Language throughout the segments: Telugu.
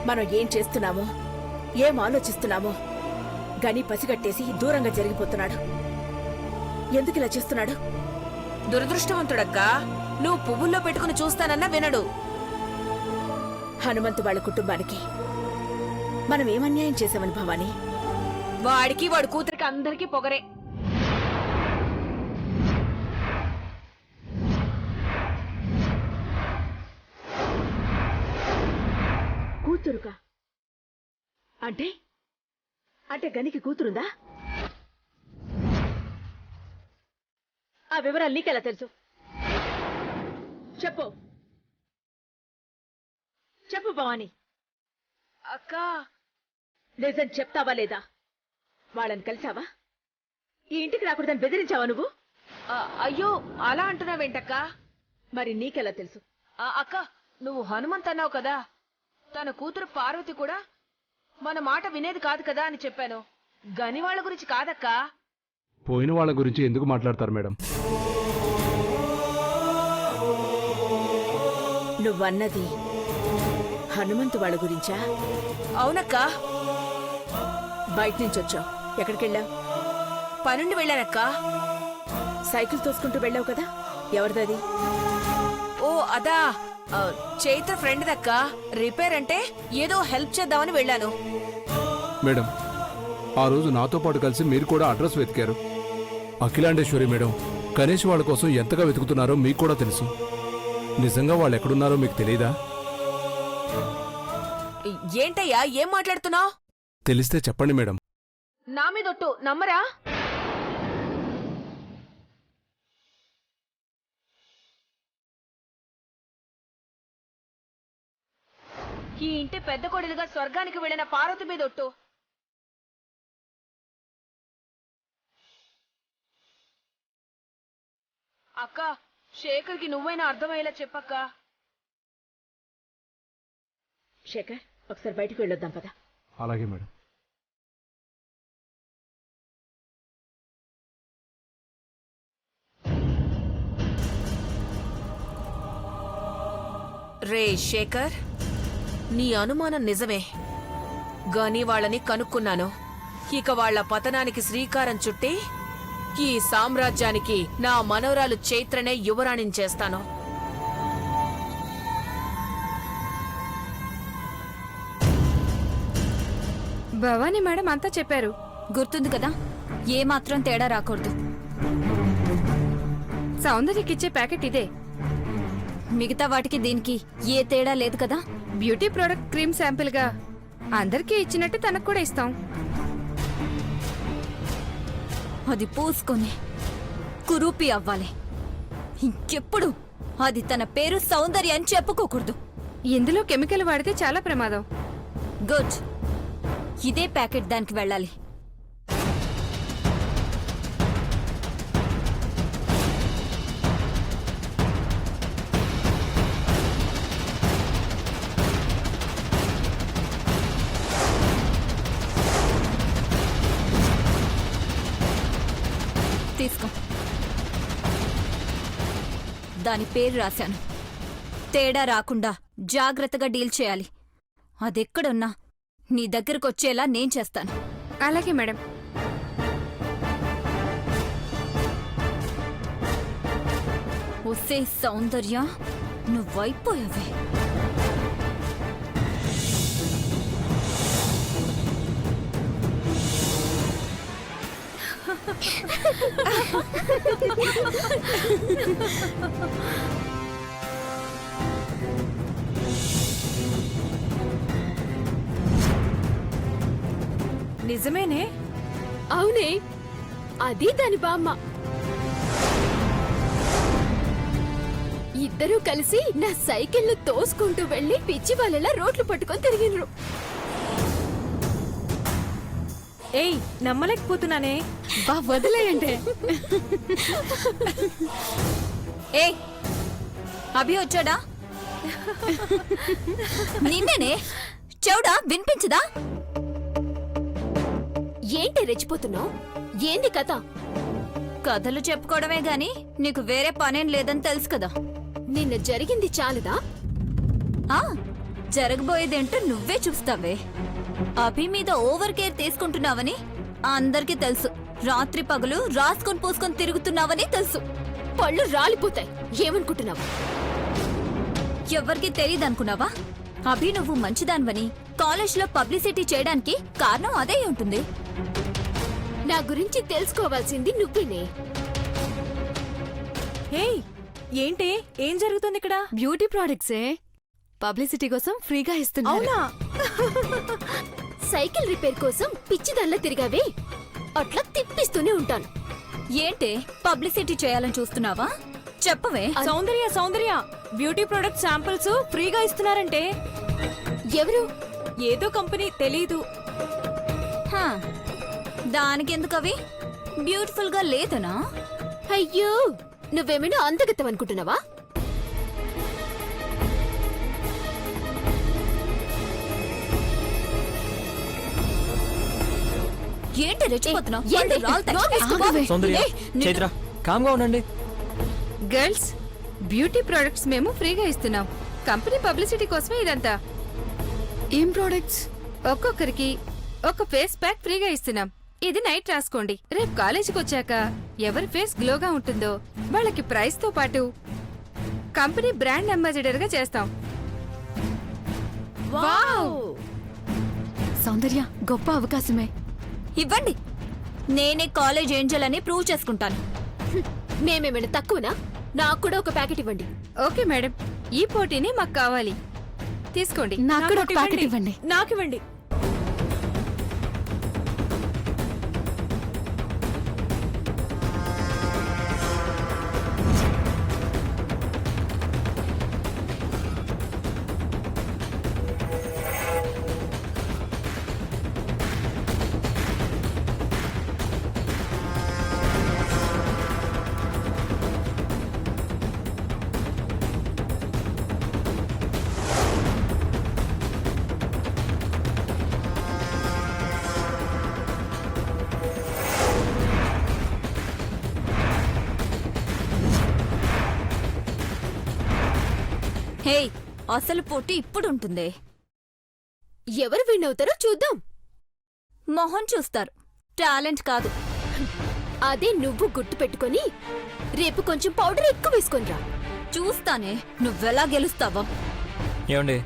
మనం ఏం చేస్తున్నామో ఏం ఆలోచిస్తున్నామో గని పసిగట్టేసి దూరంగా జరిగిపోతున్నాడు. ఎందుకు ఇలా చేస్తున్నాడు? దురదృష్టవంతుడక్కా. నువ్వు పువ్వుల్లో పెట్టుకుని చూస్తానన్నా వినడు. హనుమంతు వాళ్ళ కుటుంబానికి మనం ఏమన్యాయం చేశామని భవానీ? వాడికి వాడు కూతురికి అందరికీ పొగరే. కూతురుగా అంటే అంటే గనికి కూతురుందా? ఆ వివరాలు నీకెలా తెలుసు? చెప్పు చెప్పు భవానీ. అక్కా, నిజం చెప్తావా లేదా? వాళ్ళని కలిసావా? ఈ ఇంటికి రాకూడదని బెదిరించావా నువ్వు? అయ్యో అలా అంటున్నావేంటక్కా? మరి నీకెలా తెలుసు? అక్క, నువ్వు హనుమంత్ అన్నావు కదా, తన కూతురు పార్వతి కూడా మన మాట వినేది కాదు కదా అని చెప్పాను. గని వాళ్ళ గురించి కాదక్కా. పోయిన వాళ్ళ గురించి ఎందుకు మాట్లాడతారు మేడం? నువ్వన్నది హనుమంతు వాళ్ళ గురించా? అవునక్కా. బయట నుంచి వచ్చావు, ఎక్కడికెళ్ళావు? పనుండి వెళ్ళానక్కా. సైకిల్ తోసుకుంటూ వెళ్ళావు కదా, ఎవరిదది? ఓ అదా, చైత్ర ఫ్రెండ్ దక్కా. రిపేర్ అంటే ఏదో హెల్ప్ చేద్దామని వెళ్ళాను. మేడం, ఆ రోజు నాతో పాటు కలిసి మీరు కూడా అడ్రస్ వెతికారు. అఖిలాండేశ్వరి మేడం గణేష్ వాళ్ళ కోసం ఎంతగా వెతుకుతున్నారో మీకు కూడా తెలుసు. నిజంగా వాళ్ళు ఎక్కడున్నారో మీకు తెలియదా? ఏంటయ్యా, ఏం మాట్లాడుతున్నావు? తెలిస్తే చెప్పండి మేడం. నా మీదొట్టు, నమ్మరా? ఈ ఇంటి పెద్ద కొడులుగా స్వర్గానికి వెళ్ళిన పార్వతి మీదొట్టు. అక్క, శేఖర్కి నువ్వైనా అర్థమయ్యేలా చెప్పక్క. శేఖర్, ఒకసారి బయటికి వెళ్ళొద్దాం పద. అలాగే మేడం. రే శేఖర్, నీ అనుమానం నిజమే. గాని వాళ్ళని కనుక్కున్నాను. ఇక వాళ్ల పతనానికి శ్రీకారం చుట్టి ఈ సామ్రాజ్యానికి నా మనవరాలు చైత్రనే యువరాణిని చేస్తాను. భవానీ మేడం అంతా చెప్పారు. గుర్తుంది కదా, ఏమాత్రం తేడా రాకూడదు. సౌందర్యకిచ్చే ప్యాకెట్ ఇదే. మిగతా వాటికి దీనికి ఏ తేడా లేదు కదా. బ్యూటీ ప్రొడక్ట్ క్రీమ్ శాంపిల్ గా అందరికీ ఇచ్చినట్టు తనకు కూడా ఇస్తాం. అది పూసుకొని కురూపి అవ్వాలి. ఇంకెప్పుడు అది తన పేరు సౌందర్య అని చెప్పుకోకూడదు. ఇందులో కెమికల్ వాడితే చాలా ప్రమాదం. గుడ్, ఇదే ప్యాకెట్ దానికి వెళ్ళాలి. తీసుకో. దాని పేరు రాశాను. తేడా రాకుండా జాగ్రత్తగా డీల్ చేయాలి. అదెక్కడున్నా నీ దగ్గరకొచ్చేలా నేను చేస్తాను. అలాగే మేడం. ఒసే సౌందర్య, నువ్వైపోయావే. నిజమేనే? అవునే, అది దాని బామ్మ. ఇద్దరూ కలిసి నా సైకిల్ తోసుకుంటూ వెళ్లి పిచ్చి వాళ్ళలా రోడ్లు పట్టుకొని తిరిగినరు. ఏయ్, నమ్మలేకపోతున్నానే. బా వదిలేయండి. ఏయ్, అభి వచ్చాడా? నిన్నేనే. చెవుడా వినిపించదా? ఏంటి రెచ్చిపోతున్నావు? ఏంది కథ? కథలు చెప్పుకోవడమే గాని నీకు వేరే పనేం లేదని తెలుసు కదా. నిన్న జరిగింది చాలుదా? ఆ, జరగబోయేదేంటో నువ్వే చూస్తావే. అభి మీద ఓవర్ కేర్ తీసుకుంటున్నావని అందరికీ తెలుసు. రాత్రి పగలు రాసుకొని పూసుకొని తిరుగుతున్నావని తెలుసు. పళ్ళు రాలిపోతాయి. ఏమనుకుంటున్నావు? ఎవరికి తెలియదనుకున్నావా? అభి నువ్వు మంచిదాన్వని కాలేజ్లో పబ్లిసిటీ చేయడానికి కారణం అదే ఉంటుంది. నా గురించి తెలుసుకోవాల్సింది నువ్వేనే. ఏంటే ఏం జరుగుతుంది ఇక్కడ? బ్యూటీ ప్రొడక్ట్సే పబ్లిసిటీ కోసం ఫ్రీగా ఇస్తున్నారు. అవునా? సైకిల్ రిపేర్ కోసం పిచ్చిదల్లా తిరిగావే, అట్లా తిప్పిస్తూనే ఉంటాను. ఏంటే పబ్లిసిటీ చేయాలని చూస్తున్నావా? చెప్పవే. సౌందర్య బ్యూటీ ప్రొడక్ట్ శాంపిల్స్ ఫ్రీగా ఇస్తున్నారంటే. ఎవరు? ఏదో కంపెనీ తెలీదు. హా, దానికెందుకు అవి? బ్యూటిఫుల్ గా లేదనా? అయ్యో, నువ్వేమైనా అందగత్తం అనుకుంటున్నావా? ఏంటి రెచ్చిపోతున్నావ్? ఏంటి? పళ్ళు రాలుతాయి. నోరు మూసుకో. ఆగవే. సౌందర్య, చైత్ర, కామ్గా ఉండండి. గర్ల్స్, బ్యూటీ ప్రొడక్ట్స్ మేము ఫ్రీగా ఇస్తున్నాం. కంపెనీ పబ్లిసిటీ కోసమే ఇదంతా. ఏం ప్రొడక్ట్స్? ఒక్కొక్కరికి ఒక ఫేస్ ప్యాక్ ఫ్రీగా ఇస్తున్నాం. ఇది నైట్ రాసుకోండి. రేపు కాలేజీకి వచ్చాక ఎవరి ఫేస్ గ్లోగా ఉంటుందో వాళ్ళకి ప్రైజ్ తో పాటు కంపెనీ బ్రాండ్ అంబాసిడర్ గా చేస్తాం. వావ్! సౌందర్య, గొప్ప అవకాశమే. ఇవ్వండి, నేనే కాలేజ్ ఏంజల్ అని ప్రూవ్ చేసుకుంటాను. మేమేమైనా తక్కువనా? నాకు కూడా ఒక ప్యాకెట్ ఇవ్వండి. ఓకే మేడం, ఈ పోటీనే మాకు కావాలి. తీసుకోండి. నాకు కూడా ఒక ప్యాకెట్ ఇవ్వండి. నాకివ్వండి. హే, అసలు పోటీ ఇప్పుడు ఉంటుంది. ఎవరు విన్ అవుతారో చూద్దాం. మొహం చూస్తారు, టాలెంట్ కాదు. అదే నువ్వు గుర్తు పెట్టుకొని రేపు కొంచెం పౌడర్ ఎక్కువ వేసుకొనిరా. చూస్తానే నువ్వెలా గెలుస్తావో. ఏమండి,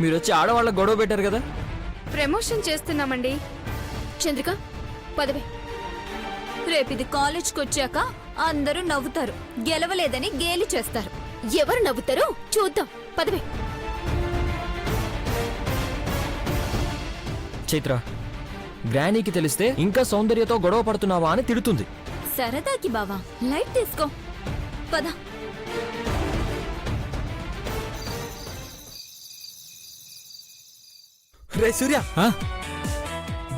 మీరు వచ్చి ఆడవాళ్ళ గొడవ పెట్టారు కదా? ప్రమోషన్ చేస్తున్నామండి. చంద్రిక, పదవే. రేపిది కాలేజ్కి వచ్చాక అందరూ నవ్వుతారు, గెలవలేదని గేలి చేస్తారు. ఎవరు నవ్వుతారో చూద్దాం. పదవే. చైత్ర, గ్రానీకి తెలిస్తే ఇంకా సౌందర్యతో గొడవ పడుతున్నావా అని తిడుతుంది. సరదాకి బావా, లైట్ తీసుకో. పద. రే సూర్య, ఆ?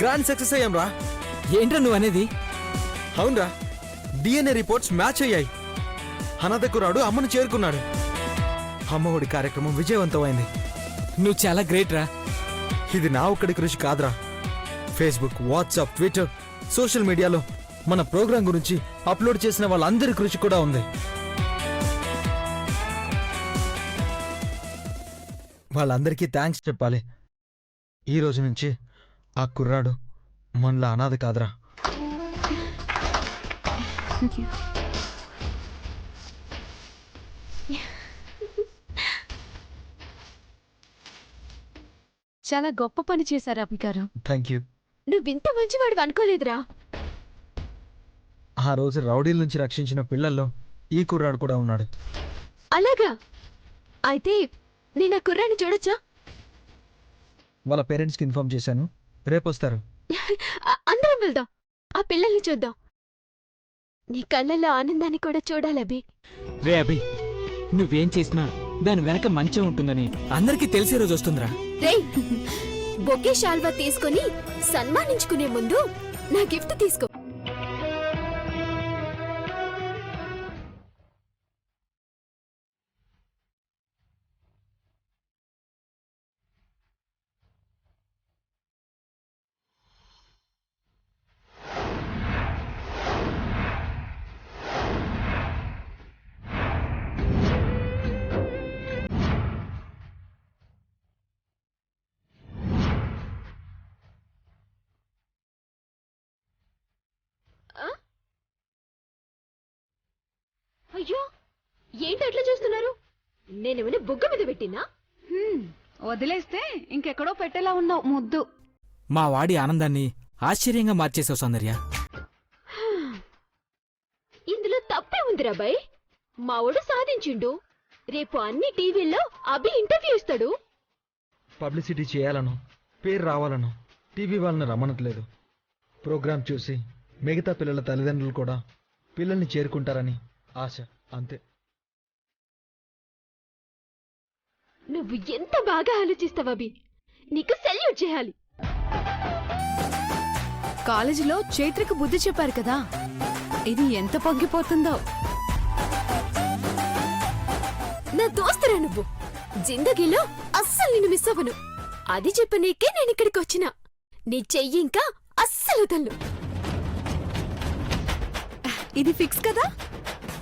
గ్రాండ్ సక్సెస్ అయ్యాం రా. ఏంట్రా నువ్వు అనేది? అవునరా, డిఎన్ఏ రిపోర్ట్స్ మ్యాచ్ అయ్యాయి. అనాథకురాడు అమ్మను చేరుకున్నాడు. అమ్మఒడి కార్యక్రమం విజయవంతమైంది. నువ్వు చాలా గ్రేట్ రా. ఇది నా ఒక్కడి కృషి కాదురా. ఫేస్బుక్, వాట్సాప్, ట్విట్టర్, సోషల్ మీడియాలో మన ప్రోగ్రాం గురించి అప్లోడ్ చేసిన వాళ్ళందరి కృషి కూడా ఉంది. వాళ్ళందరికీ థ్యాంక్స్ చెప్పాలి. ఈ రోజు నుంచి ఆ కుర్రాడు మనలా అనాథ కాదురా. చాలా గొప్ప పని చేశారు అభి గారు. Thank you. నువ్వింత మంచివాడు అనుకోలేదురా. ఆ రోజు రౌడీల నుంచి రక్షించిన పిల్లల్లో ఈ కుర్రాడు కూడా ఉన్నాడు. అలాగా? అయితే నేను ఆ కుర్రాన్ని చూడొచ్చా? వాళ్ళ పేరెంట్స్కి ఇన్ఫార్మ్ చేశాను, రేపొస్తారు. అందరం వెళ్దాం, ఆ పిల్లల్ని చూద్దాం. నీ కళ్ళల్లో ఆనందాన్ని కూడా చూడాలి అభి. రే అభి, నువ్వేం చేసినా దాని వెనక మంచి ఉంటుందని అందరికీ తెలిసే రోజు వస్తుందిరా. రేయ్, బొకే శాల్వా తీసుకుని సన్మానించుకునే ముందు నా గిఫ్ట్ తీసుకో. అయ్యో ఏంటి అట్లా చూస్తున్నారు? నేనేమైనా బుగ్గ మీద పెట్టినా? వదిలేస్తే ఇంకెక్కడో పెట్టేలా ఉన్నావు ముద్దు. మా వాడి ఆనందాన్ని ఆశ్చర్యంగా మార్చేసావు సౌందర్య. ఇందులో తప్పే ఉందిరా బాయ్. మావోడు సాధించిండు. రేపు అన్ని టీవీల్లో అభి ఇంటర్వ్యూ ఇస్తాడు. పబ్లిసిటీ చేయాలను, పేరు రావాలను టీవీ వాళ్ళని రమ్మనట్లేదు. ప్రోగ్రాం చూసి మిగతా పిల్లల తల్లిదండ్రులు కూడా పిల్లల్ని చేరుకుంటారని ఆశ, అంతే. నువ్వు ఎంత బాగా ఆలోచిస్తావు అభి. నీకు సెల్యూట్ చేయాలి. కాలేజీలో చైత్రకు బుద్ధి చెప్పారు కదా, ఇది ఎంత పొంగిపోతుందో. నా దోస్తురా నువ్వు. జిందగీలో అస్సలు నిన్ను మిస్ అవ్వను. అది చెప్పనీకే నేను ఇక్కడికి వచ్చినా. నీ చెయ్యి ఇంకా అస్సలు వదలను. ఇది ఫిక్స్ కదా?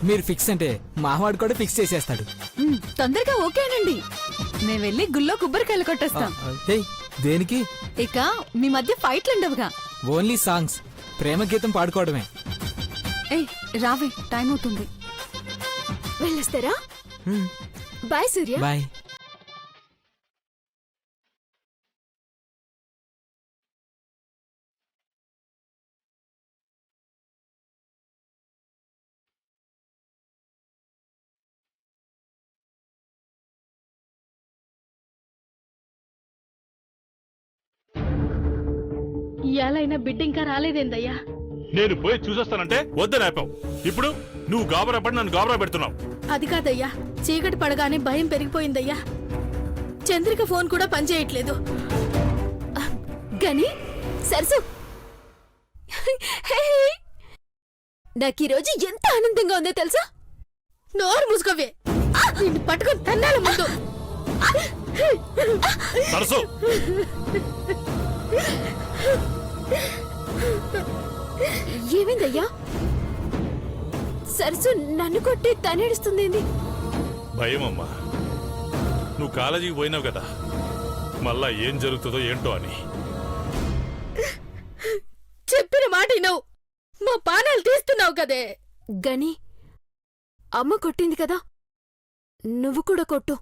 మీరు ఫిక్స్ అంటే మావాడు కూడా ఫిక్స్ చేసేస్తాడు. తొందరగా ఓకేనండి. నేను వెళ్ళి గుళ్ళో కొబ్బరికాయలు కొట్టేస్తాం. ఏయ్, దేనికి? ఇక మీ మధ్య ఫైట్లు ఉండవుగా. ఓన్లీ సాంగ్స్, ప్రేమ గీతం పాడుకోవడమే. ఏయ్ రావే, టైం అవుతుంది. వెళ్ళొస్తారా? బాయ్ సూర్య. బాయ్. ఇయాలైనా బిడ్డ ఇంకా రాలేదేందయ్యా? నేను పోయి చూసొస్తానంటే వద్దనేపావు. ఇప్పుడు నువ్వు గాబరా పడి నన్ను గాబరా పెడుతున్నావు. అది కాదయ్యా, చీకటి పడగానే భయం పెరిగిపోయిందయ్యా. చంద్రిక ఫోన్ కూడా పనిచేయట్లేదు. గని సరసు, నాకు ఈరోజు ఎంత ఆనందంగా ఉందో తెలుసా? నోరు మూసుకోవే, నిన్ను పట్టుకొని తన్నాల ముందు. సరసు, ఏమైందయ్యా? సరసు నన్ను కొట్టి తనేడుస్తుందేంది? భయమమ్మా. నువ్వు కాలేజీకి పోయినావు కదా, మళ్ళా ఏం జరుగుతుందో ఏంటో అని. చెప్పిన మాట వినవు, మా పానాలు తీస్తున్నావు కదే. గని అమ్మ కొట్టింది కదా, నువ్వు కూడా కొట్టు.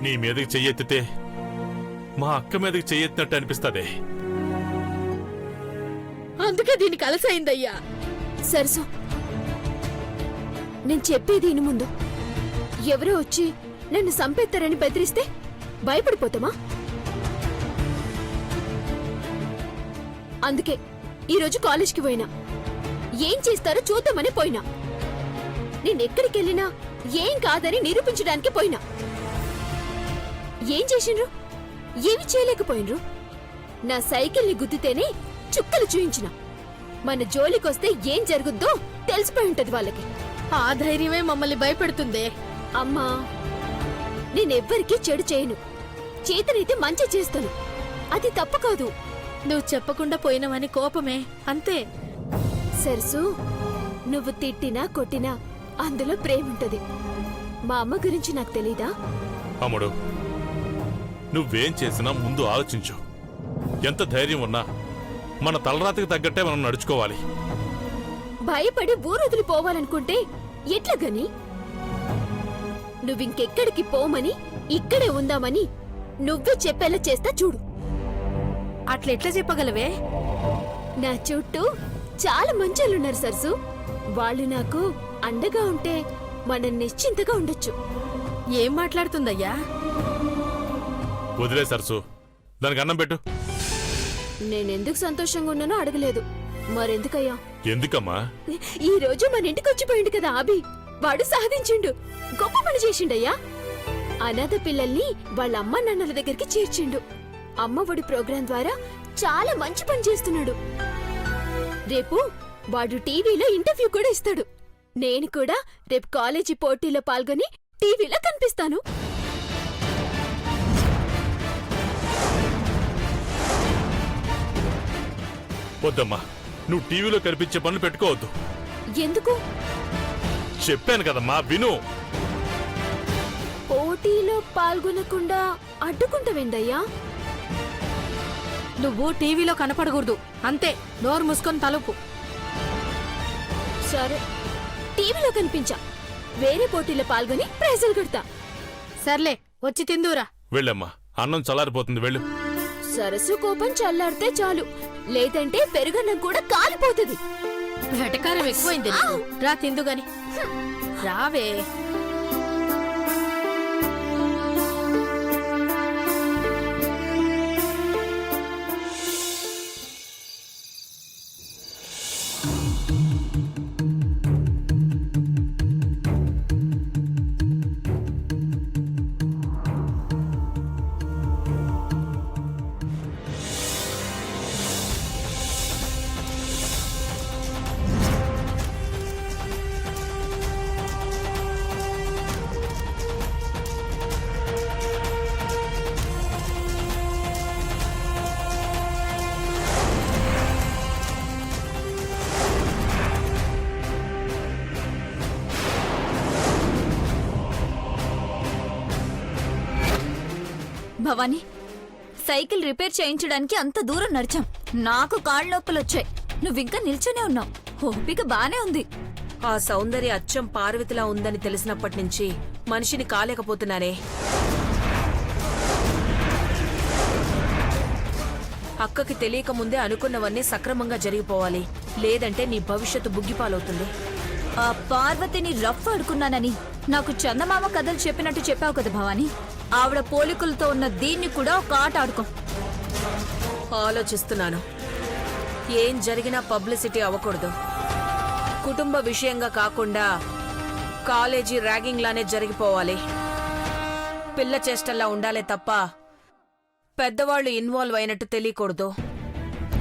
నీ మీదకి చెయ్యెత్తితే మా అక్క మీదకి చెయ్యెత్తినట్టు అనిపిస్తుంది. అందుకే దీనికి అలసైందయ్యా. సరసు, నేను చెప్పేది ఇను ముందు. ఎవరో వచ్చి నన్ను సంపేస్తారని బెదిరిస్తే భయపడిపోతామా? అందుకే ఈరోజు కాలేజ్కి పోయినా. ఏం చేస్తారో చూద్దామని పోయినా. నేనెక్కడికెళ్ళినా ఏం కాదని నిరూపించడానికి పోయినా. ఏం చేసిండ్రు? ఏమి చేయలేకపోయినరు. నా సైకిల్ని గుద్దితేనే చుక్కలు చూయించిన. మన జోలికొస్తే ఏం జరుగుద్దో తెలిసిపోయి ఉంటది వాళ్ళకి. ఆ ధైర్యమే మమ్మల్ని భయపెడుతుందే. అమ్మా, నేనెవ్వరికీ చెడు చేయను. చేతనైతే మంచి చేస్తాను. అది తప్పు కాదు. నువ్వు చెప్పకుండా పోయినవని కోపమే, అంతే. సరసు, నువ్వు తిట్టినా కొట్టినా అందులో ప్రేముంటది. మా అమ్మ గురించి నాకు తెలీదా? అమ్ముడు, నువ్వేం చేసినా ముందు ఆలోచించు. ఎంత ధైర్యం ఉన్నా మన తలరాతికి తగ్గట్టే మనం నడుచుకోవాలి. భయపడి ఊరొదిలిపోవాలనుకుంటే ఎట్లా గని? నువ్వింకెక్కడికి పోమని, ఇక్కడే ఉందామని నువ్వే చెప్పేలా చేస్తా చూడు. అట్లెట్లా చెప్పగలవే? నా చుట్టూ చాలా మంచోళ్ళున్నారు సరసు. వాళ్ళు నాకు అండగా ఉంటే మనం నిశ్చింతగా ఉండొచ్చు. ఏం మాట్లాడుతుందయ్యా? వదిలే సరసు, దానికి అన్నం పెట్టు. నేనెందుకు సంతోషంగా ఉన్నానో అడగలేదు. మరెందుకయ్యా? ఎందుకమ్మా? ఈ రోజు మన ఇంటికి వచ్చిపోయిండు కదా అభి. వాడు సాధించిండు, గొప్ప పని చేసిండయ్యా. అనాథ పిల్లల్ని వాళ్ళ అమ్మ నాన్నల దగ్గరికి చేర్చిండు. అమ్మఒడి ప్రోగ్రాం ద్వారా చాలా మంచి పని చేస్తున్నాడు. రేపు వాడు టీవీలో ఇంటర్వ్యూ కూడా ఇస్తాడు. నేను కూడా రేపు కాలేజీ పోటీలో పాల్గొని టీవీలో కనిపిస్తాను. వద్దమ్మా, నువ్వు టీవీలో కనిపించే పనులు పెట్టుకోవద్దు. ఎందుకు? చెప్పాను కదమ్మా, విను. పోటీలో పాల్గొనకుండా అడ్డుకుంటావేందయ్యా? నువ్వు టీవీలో కనపడకూడదు అంతే. నోరు మూసుకొని తలుపు. సరే, టీవీలో కనిపించా, వేరే పోటీలో పాల్గొని ప్రైజులు కొడతా. సర్లే, వచ్చి తిందూరా. వెళ్ళమ్మా, అన్నం చల్లారిపోతుంది, వెళ్ళు. సరస్సు కోపం చల్లారితే చాలు, లేదంటే పెరుగన్నం కూడా కాలిపోతుంది. వెటకారం ఎక్కువైంది నీకు. రా తిందు గాని. రావే. భవానీ, సైకిల్ రిపేర్ చేయించడానికి అంత దూరం నడిచాం. నాకు కాళ్ళ నొప్పులు వచ్చాయి. నువ్వింకా నిల్చొనే ఉన్నావు. ఓపిక బానే ఉంది. ఆ సౌందర్య అచ్చం పార్వతిలా ఉందని తెలిసినప్పటి నుంచి మనిషిని కాలేకపోతున్నానే. అక్కకి తెలియక ముందే అనుకున్నవన్నీ సక్రమంగా జరిగిపోవాలి, లేదంటే నీ భవిష్యత్తు బుగ్గిపాలవుతుంది. ఆ పార్వతిని రఫ్ ఆడుకున్నానని నాకు చందమామ కథలు చెప్పినట్టు చెప్పావు కదా భవానీ. ఆవిడ పోలికలతో ఉన్న దీన్ని కూడా ఒక ఆట ఆడుకో. ఆలోచిస్తున్నాను. ఏం జరిగినా పబ్లిసిటీ అవ్వకూడదు. కుటుంబ విషయంగా కాకుండా కాలేజీ ర్యాగింగ్ లానే జరిగిపోవాలి. పిల్ల చేష్టల్లా ఉండాలే తప్ప పెద్దవాళ్లు ఇన్వాల్వ్ అయినట్టు తెలియకూడదు.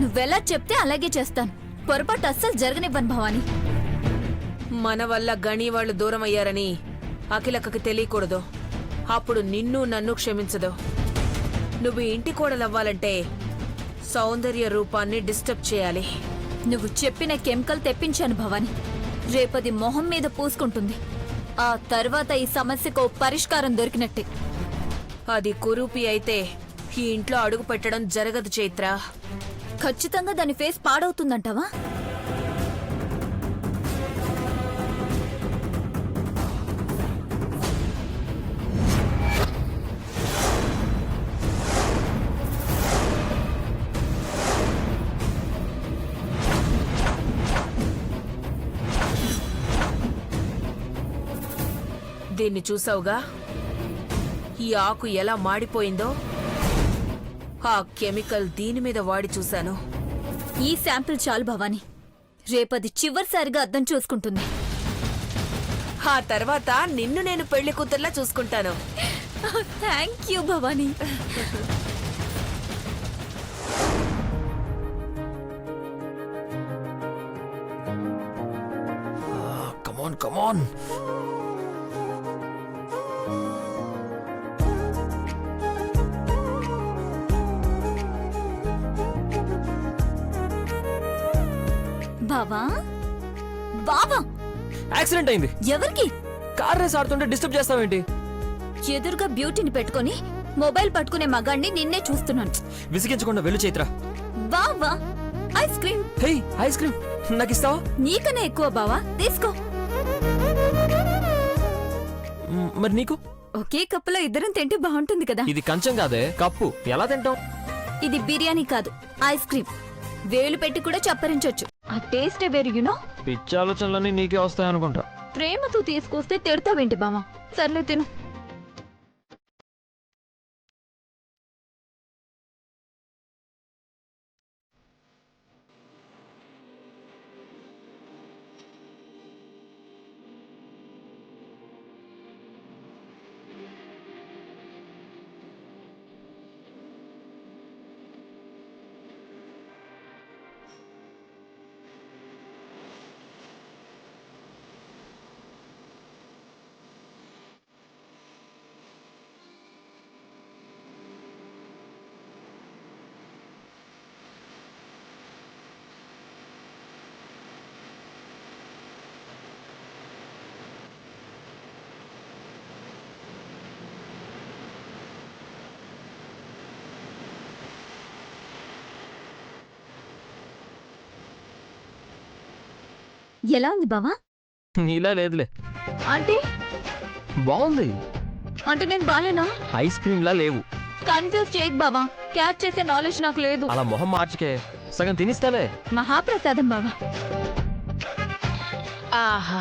నువ్వెలా చెప్తే అలాగే చేస్తాను. పొరపాటు అస్సలు జరగనివ్వను భవానీ. మన వల్ల గణి వాళ్ళు దూరం అయ్యారని అఖిలక్కకి తెలియకూడదు. అప్పుడు నిన్ను నన్ను క్షమించదు. నువ్వు ఇంటి కోడలవ్వాలంటే సౌందర్య రూపాన్ని డిస్టర్బ్ చేయాలి. నువ్వు చెప్పిన కెమికల్ తెప్పించాను భవానీ. రేపది మొహం మీద పూసుకుంటుంది. ఆ తర్వాత ఈ సమస్యకు ఓ పరిష్కారం దొరికినట్టే. అది కురూపి అయితే ఈ ఇంట్లో అడుగు పెట్టడం జరగదు చైత్ర. ఖచ్చితంగా దాని ఫేస్ పాడవుతుందంటావా? దీన్ని చూసావుగా, ఈ ఆకు ఎలా మాడిపోయిందో. ఆ కెమికల్ దీని మీద వాడి చూశాను. ఈ శాంపిల్ చాలు భవానీ. రేపది చివరిసారిగా అద్దం చూసుకుంటుంది. ఆ తర్వాత నిన్ను నేను పెళ్లి కూతుర్లా చూసుకుంటాను. Thank you Bhavani. Come on come on. బావా, బావా, యాక్సిడెంట్ అయింది. ఎవరికి? కార్ రేస్ ఆడుతుంటే డిస్టర్బ్ చేస్తావేంటి? ఎదురుగా బ్యూటీని పెట్టుకొని మొబైల్ పట్టుకునే మగాణ్ణి నిన్నే చూస్తున్నాను. విసిగించకుండా వెళ్ళు చైత్ర. బావా, ఐస్ క్రీమ్. హే, ఐస్ క్రీమ్ నాకు ఇస్తావా? నీకనే ఎక్కువ బావా, తీసుకో. మరి నీకు? ఒకే కప్పులో ఇద్దరం తింటే బాగుంటుంది కదా. ఇది కంచం కాదే, కప్పు. ఎలా తింటాం? ఇది బిర్యానీ కాదు, ఐస్ క్రీమ్. వేలు పెట్టి కూడా చప్పరించొచ్చు. ఆ టేస్టే వేరు, యునో. పిచ్చి ఆలోచనలన్నీ నీకే వస్తాయనుకుంటా. ప్రేమతో తీసుకొస్తే తిడతావేంటి బావా? సర్లే తిను. ఎలా ఉంది బావా? నీలా లేదులే, అంటే బాగుంది. అంటే నేను బాలేనా? ఐస్ క్రీమ్ లా లేవు. కన్ఫ్యూజ్ చేయకు బావా, క్యాచ్ చేసే నాలెడ్జ్ నాకు లేదు. అలా మొహం మార్చుకే, సగం తినిస్తాలే. మహాప్రసాదం బావా. ఆహా